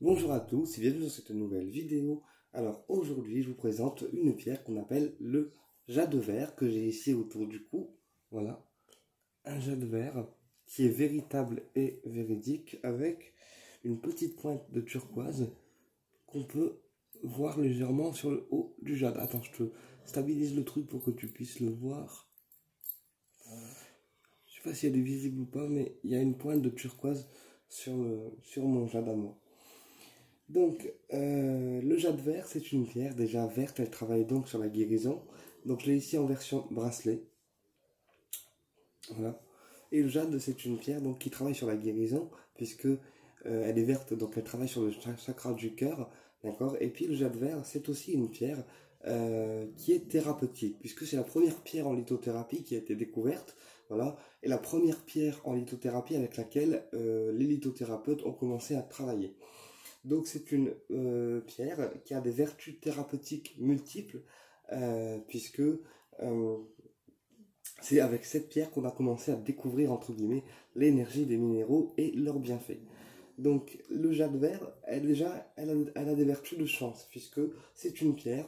Bonjour à tous et bienvenue dans cette nouvelle vidéo. Alors aujourd'hui je vous présente une pierre qu'on appelle le jade vert que j'ai ici autour du cou. Voilà, un jade vert qui est véritable et véridique avec une petite pointe de turquoise qu'on peut voir légèrement sur le haut du jade. Attends, je te stabilise le truc pour que tu puisses le voir. Je sais pas si elle est visible ou pas, mais il y a une pointe de turquoise sur mon jade à moi. Donc, le jade vert, c'est une pierre déjà verte, elle travaille donc sur la guérison. Donc, je l'ai ici en version bracelet. Voilà. Et le jade, c'est une pierre donc, qui travaille sur la guérison, puisque elle est verte, donc elle travaille sur le chakra du cœur. D'accord. Et puis, le jade vert, c'est aussi une pierre qui est thérapeutique, puisque c'est la première pierre en lithothérapie qui a été découverte. Voilà. Et la première pierre en lithothérapie avec laquelle les lithothérapeutes ont commencé à travailler. Donc c'est une pierre qui a des vertus thérapeutiques multiples, puisque c'est avec cette pierre qu'on a commencé à découvrir, entre guillemets, l'énergie des minéraux et leurs bienfaits. Donc le jade vert, elle a des vertus de chance, puisque c'est une pierre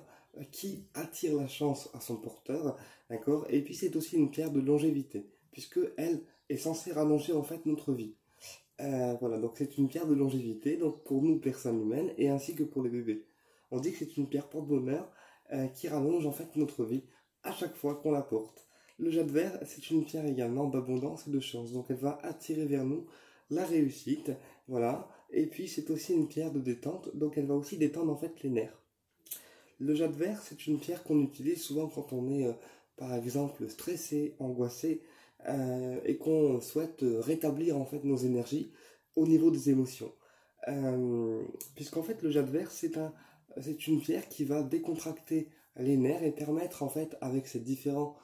qui attire la chance à son porteur, d'accord. Et puis c'est aussi une pierre de longévité, puisque elle est censée rallonger en fait notre vie. Voilà, donc c'est une pierre de longévité, donc pour nous, personnes humaines, et ainsi que pour les bébés. On dit que c'est une pierre porte-bonheur qui rallonge en fait notre vie à chaque fois qu'on la porte. Le jade vert, c'est une pierre également d'abondance et de chance, donc elle va attirer vers nous la réussite, voilà. Et puis c'est aussi une pierre de détente, donc elle va aussi détendre en fait les nerfs. Le jade vert, c'est une pierre qu'on utilise souvent quand on est, par exemple, stressé, angoissé, et qu'on souhaite rétablir en fait nos énergies au niveau des émotions. Puisqu'en fait, le jade vert, c'est une pierre qui va décontracter les nerfs et permettre en fait, avec ces différentes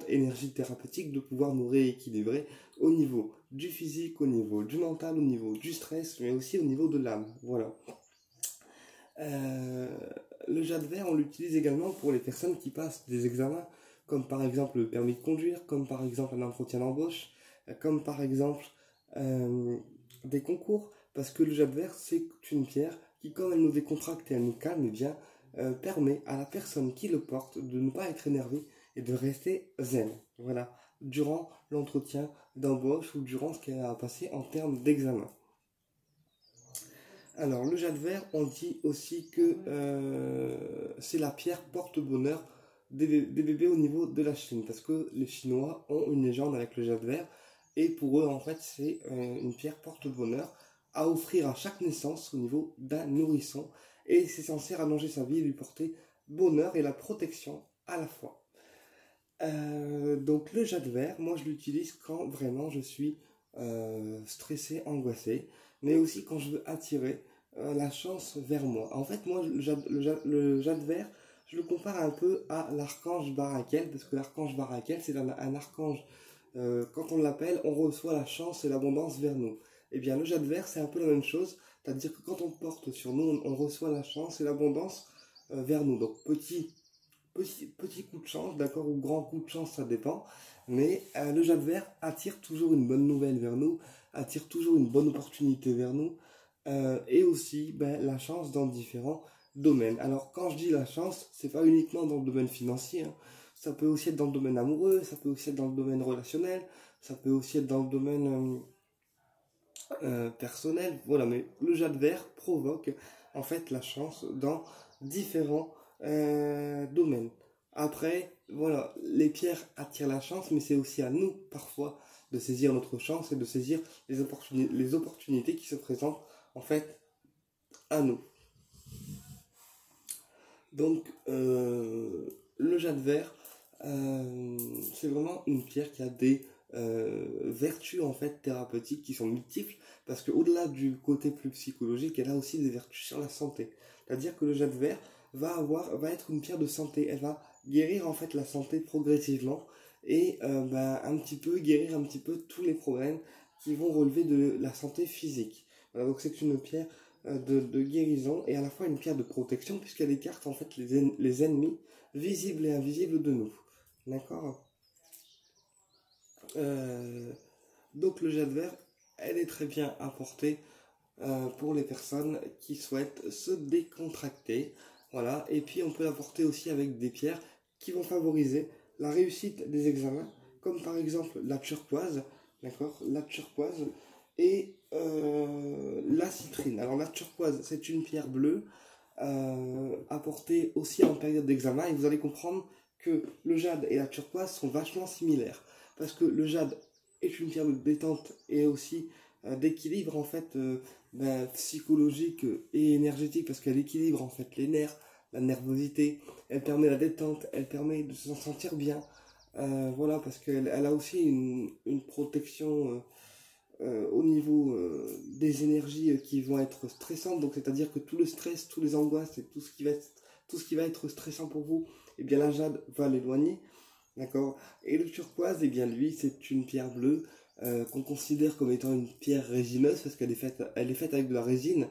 énergies thérapeutiques, de pouvoir nous rééquilibrer au niveau du physique, au niveau du mental, au niveau du stress, mais aussi au niveau de l'âme. Voilà. Euh, le jade vert, on l'utilise également pour les personnes qui passent des examens, comme par exemple le permis de conduire, comme par exemple un entretien d'embauche, comme par exemple des concours, parce que le jade vert, c'est une pierre qui, quand elle nous décontracte et elle nous calme, eh bien, permet à la personne qui le porte de ne pas être énervée et de rester zen. Voilà, durant l'entretien d'embauche ou durant ce qu'elle a passé en termes d'examen. Alors, le jade vert, on dit aussi que c'est la pierre porte-bonheur des bébés au niveau de la Chine, parce que les Chinois ont une légende avec le jade vert, et pour eux, en fait, c'est une pierre porte-bonheur à offrir à chaque naissance au niveau d'un nourrisson, et c'est censé rallonger sa vie et lui porter bonheur et la protection à la fois. Donc, le jade vert, moi, je l'utilise quand vraiment je suis stressé, angoissé, mais aussi quand je veux attirer la chance vers moi. En fait, moi, le jade vert, je le compare un peu à l'archange Barakel, parce que l'archange Barakel, c'est un archange, quand on l'appelle, on reçoit la chance et l'abondance vers nous. Eh bien, le jade vert, c'est un peu la même chose, c'est-à-dire que quand on porte sur nous, on reçoit la chance et l'abondance vers nous. Donc, petit coup de chance, d'accord, ou grand coup de chance, ça dépend. Mais le jade vert attire toujours une bonne nouvelle vers nous, attire toujours une bonne opportunité vers nous, et aussi la chance dans différents domaines. Alors quand je dis la chance, c'est pas uniquement dans le domaine financier, hein. Ça peut aussi être dans le domaine amoureux, ça peut aussi être dans le domaine relationnel, ça peut aussi être dans le domaine personnel. Voilà, mais le jade vert provoque en fait la chance dans différents domaines. Après, voilà, les pierres attirent la chance, mais c'est aussi à nous parfois de saisir notre chance et de saisir les opportunités qui se présentent en fait à nous. Donc, le jade vert, c'est vraiment une pierre qui a des vertus en fait thérapeutiques qui sont multiples, parce qu'au-delà du côté plus psychologique, elle a aussi des vertus sur la santé. C'est-à-dire que le jade vert va être une pierre de santé. Elle va guérir en fait la santé progressivement et un petit peu guérir un petit peu tous les problèmes qui vont relever de la santé physique. Voilà, donc c'est une pierre de guérison et à la fois une pierre de protection, puisqu'elle écarte en fait les ennemis visibles et invisibles de nous. D'accord. Donc le jade vert, elle est très bien à porter pour les personnes qui souhaitent se décontracter. Voilà, et puis on peut l'apporter aussi avec des pierres qui vont favoriser la réussite des examens, comme par exemple la turquoise, d'accord, la turquoise et la citrine. Alors la turquoise, c'est une pierre bleue apportée aussi en période d'examen, et vous allez comprendre que le jade et la turquoise sont vachement similaires, parce que le jade est une pierre de détente et aussi d'équilibre en fait psychologique et énergétique, parce qu'elle équilibre en fait les nerfs, la nervosité, elle permet la détente, elle permet de se sentir bien. Voilà, parce qu'elle a aussi une protection au niveau des énergies qui vont être stressantes, donc c'est-à-dire que tout le stress, tous les angoisses et tout ce qui va être stressant pour vous, et bien la jade va l'éloigner, d'accord. Et le turquoise, et bien lui, c'est une pierre bleue qu'on considère comme étant une pierre résineuse, parce elle est faite avec de la résine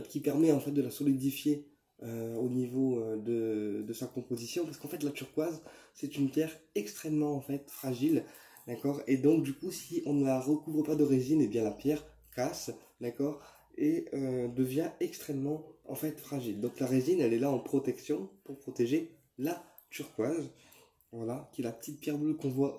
qui permet en fait de la solidifier au niveau de sa composition, parce qu'en fait la turquoise c'est une pierre extrêmement en fait fragile, d'accord, et donc du coup si on ne la recouvre pas de résine, et bien la pierre casse, d'accord, et devient extrêmement en fait fragile. Donc la résine elle est là en protection pour protéger la turquoise, voilà, qui est la petite pierre bleue qu'on voit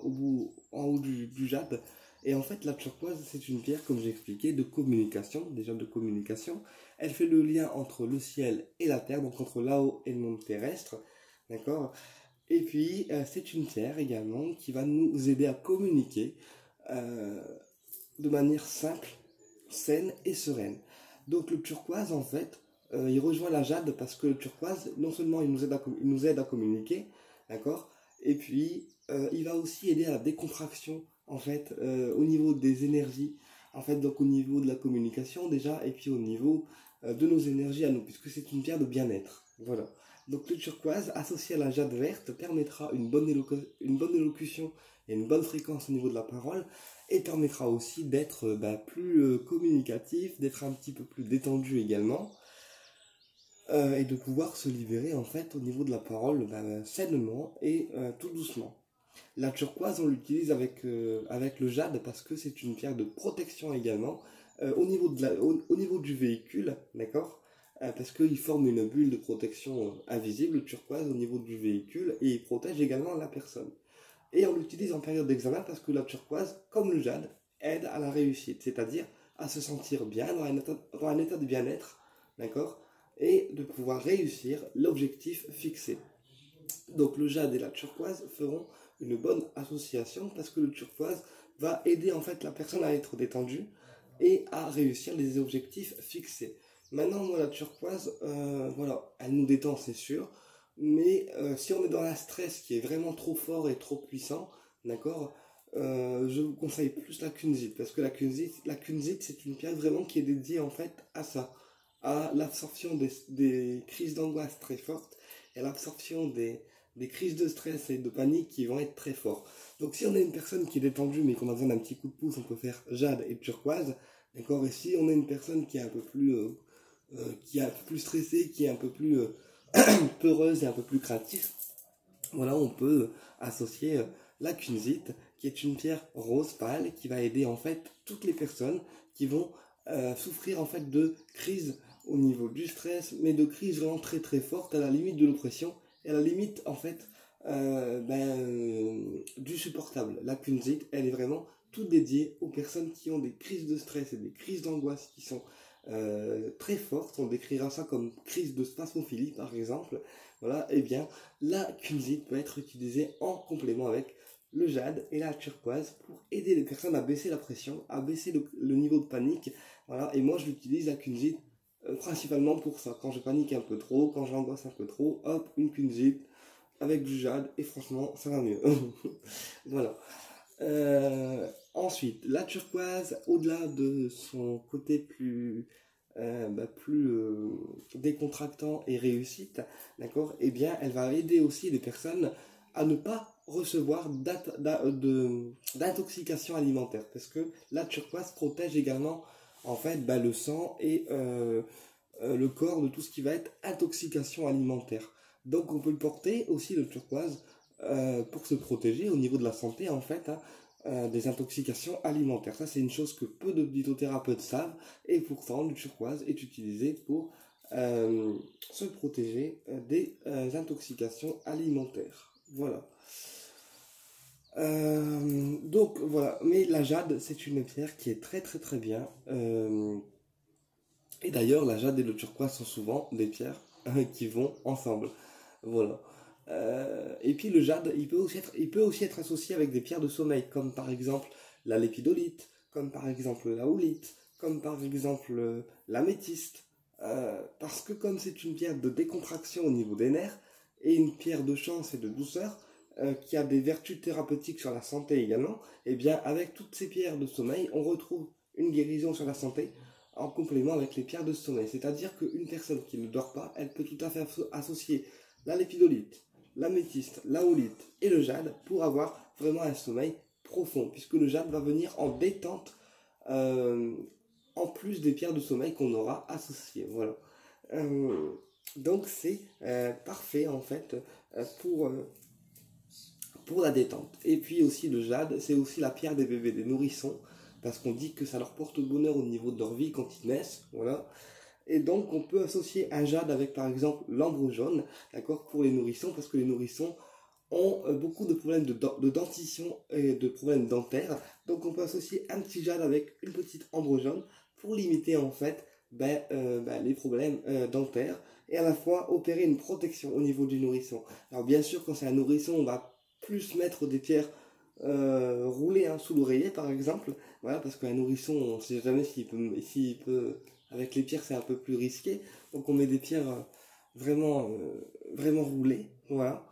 en haut du jade. Et en fait, la turquoise, c'est une pierre, comme j'ai expliqué, de communication, déjà de communication. Elle fait le lien entre le ciel et la terre, donc entre là-haut et le monde terrestre, d'accord. Et puis, c'est une pierre également qui va nous aider à communiquer euh, de manière simple, saine et sereine. Donc le turquoise, en fait, il rejoint la jade parce que le turquoise, non seulement il nous aide à communiquer, d'accord, et puis il va aussi aider à la décontraction, en fait, au niveau des énergies, en fait, donc au niveau de la communication déjà, et puis au niveau de nos énergies à nous, puisque c'est une pierre de bien-être. Voilà. Donc le turquoise, associé à la jade verte, permettra une bonne élocution et une bonne fréquence au niveau de la parole, et permettra aussi d'être plus communicatif, d'être un petit peu plus détendu également, et de pouvoir se libérer en fait au niveau de la parole sainement et tout doucement. La turquoise, on l'utilise avec le jade parce que c'est une pierre de protection également au niveau du véhicule, d'accord, parce qu'il forme une bulle de protection invisible, le turquoise, au niveau du véhicule, et il protège également la personne. Et on l'utilise en période d'examen parce que la turquoise, comme le jade, aide à la réussite, c'est-à-dire à se sentir bien dans un état de bien-être, d'accord, et de pouvoir réussir l'objectif fixé. Donc le jade et la turquoise feront une bonne association parce que le turquoise va aider en fait la personne à être détendue et à réussir les objectifs fixés. Maintenant, moi, la turquoise, voilà, elle nous détend, c'est sûr, mais si on est dans un stress qui est vraiment trop fort et trop puissant, d'accord, je vous conseille plus la kunzite, parce que la kunzite, c'est une pierre vraiment qui est dédiée en fait à ça, à l'absorption des crises d'angoisse très fortes et à l'absorption des crises de stress et de panique qui vont être très fortes. Donc si on est une personne qui est détendue mais qu'on a besoin d'un petit coup de pouce, on peut faire jade et turquoise, d'accord. Et si on est une personne qui est un peu plus qui est un peu plus stressée, qui est un peu plus peureuse et un peu plus craintif, voilà, on peut associer la kunzite, qui est une pierre rose pâle, qui va aider en fait toutes les personnes qui vont souffrir en fait de crises au niveau du stress, mais de crises vraiment très très fortes, à la limite de l'oppression, et à la limite en fait du supportable. La kunzite, elle est vraiment toute dédiée aux personnes qui ont des crises de stress et des crises d'angoisse qui sont très fortes. On décrira ça comme crise de spasmophilie par exemple. Voilà, et bien la kunzite peut être utilisée en complément avec le jade et la turquoise pour aider les personnes à baisser la pression, à baisser le niveau de panique. Voilà, et moi je l'utilise la kunzite principalement pour ça. Quand je panique un peu trop, quand j'angoisse un peu trop, hop, une kunzite avec du jade et franchement ça va mieux. Voilà. Ensuite, la turquoise, au-delà de son côté plus décontractant et réussite, d'accord, eh bien, elle va aider aussi les personnes à ne pas recevoir d'intoxication alimentaire, parce que la turquoise protège également en fait le sang et le corps de tout ce qui va être intoxication alimentaire. Donc on peut le porter aussi le turquoise pour se protéger au niveau de la santé en fait, hein, des intoxications alimentaires. Ça, c'est une chose que peu de litothérapeutes savent, et pourtant, le turquoise est utilisé pour se protéger des intoxications alimentaires. Voilà. Donc voilà, mais la jade, c'est une pierre qui est très très très bien. Et d'ailleurs, la jade et le turquoise sont souvent des pierres qui vont ensemble. Voilà. Et puis le jade, il peut aussi être associé avec des pierres de sommeil, comme par exemple la lépidolite, comme par exemple la houlite, comme par exemple l'améthyste. Parce que comme c'est une pierre de décontraction au niveau des nerfs, et une pierre de chance et de douceur, qui a des vertus thérapeutiques sur la santé également, et bien avec toutes ces pierres de sommeil, on retrouve une guérison sur la santé en complément avec les pierres de sommeil. C'est-à-dire qu'une personne qui ne dort pas, elle peut tout à fait associer la lépidolite, l'améthyste, la houlite et le jade pour avoir vraiment un sommeil profond, puisque le jade va venir en détente en plus des pierres de sommeil qu'on aura associées. Voilà. Donc c'est parfait en fait pour la détente. Et puis aussi le jade, c'est aussi la pierre des bébés, des nourrissons, parce qu'on dit que ça leur porte bonheur au niveau de leur vie quand ils naissent, voilà. Et donc on peut associer un jade avec par exemple l'ambre jaune, d'accord, pour les nourrissons, parce que les nourrissons ont beaucoup de problèmes de dentition et de problèmes dentaires, donc on peut associer un petit jade avec une petite ambre jaune pour limiter en fait les problèmes dentaires, et à la fois opérer une protection au niveau du nourrisson. Alors bien sûr, quand c'est un nourrisson, on va plus mettre des pierres roulées sous l'oreiller par exemple, voilà, parce qu'un nourrisson, on ne sait jamais s'il peut, avec les pierres c'est un peu plus risqué, donc on met des pierres vraiment roulées, voilà,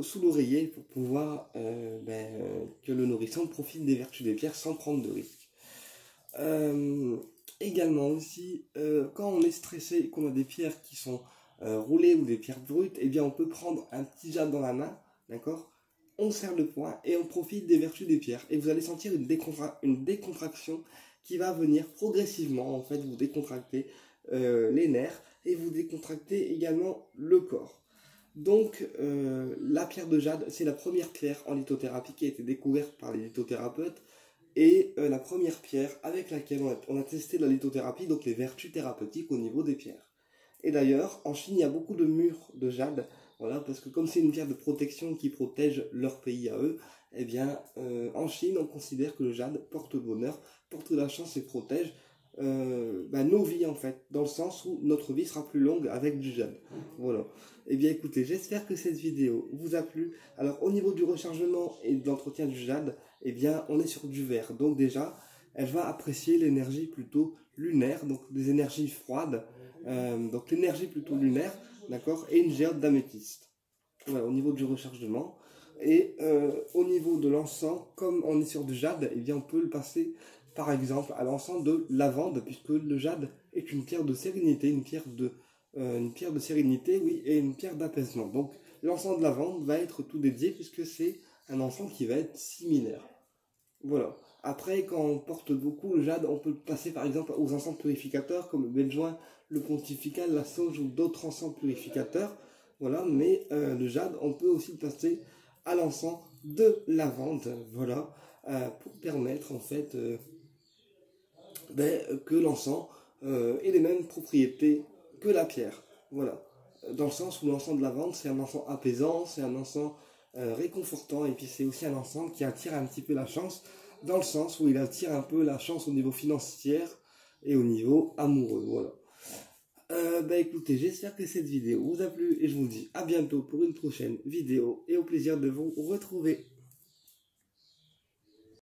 sous l'oreiller pour pouvoir que le nourrisson profite des vertus des pierres sans prendre de risques. Également aussi, quand on est stressé et qu'on a des pierres qui sont roulées ou des pierres brutes, eh bien on peut prendre un petit jade dans la main, d'accord, on serre le poing et on profite des vertus des pierres. Et vous allez sentir une décontraction qui va venir progressivement, en fait, vous décontracter les nerfs et vous décontracter également le corps. Donc, la pierre de jade, c'est la première pierre en lithothérapie qui a été découverte par les lithothérapeutes, et la première pierre avec laquelle on a testé la lithothérapie, donc les vertus thérapeutiques au niveau des pierres. Et d'ailleurs, en Chine, il y a beaucoup de murs de jade, voilà, parce que comme c'est une pierre de protection qui protège leur pays à eux, eh bien, en Chine, on considère que le jade porte bonheur, porte la chance et protège nos vies en fait, dans le sens où notre vie sera plus longue avec du jade. Voilà. Eh bien écoutez, j'espère que cette vidéo vous a plu. Alors au niveau du rechargement et de l'entretien du jade, eh bien on est sur du vert. Donc déjà, elle va apprécier l'énergie plutôt lunaire, donc des énergies froides. Donc l'énergie plutôt lunaire, d'accord, et une géode d'améthyste. Voilà, au niveau du rechargement. Et au niveau de l'encens, comme on est sur du jade, eh bien on peut le passer par exemple à l'encens de lavande, puisque le jade est une pierre de sérénité, une pierre de sérénité, oui, et une pierre d'apaisement. Donc l'encens de lavande va être tout dédié, puisque c'est un encens qui va être similaire. Voilà. Après, quand on porte beaucoup le jade, on peut passer par exemple aux encens purificateurs, comme le benjoin, le pontifical, la sauge ou d'autres encens purificateurs. Voilà, mais le jade, on peut aussi le passer à l'encens de lavande, voilà, pour permettre en fait que l'encens ait les mêmes propriétés que la pierre. Voilà. Dans le sens où l'encens de lavande, c'est un encens apaisant, c'est un encens réconfortant, et puis c'est aussi un encens qui attire un petit peu la chance, dans le sens où il attire un peu la chance au niveau financier et au niveau amoureux. Voilà. Écoutez, j'espère que cette vidéo vous a plu, et je vous dis à bientôt pour une prochaine vidéo, et au plaisir de vous retrouver.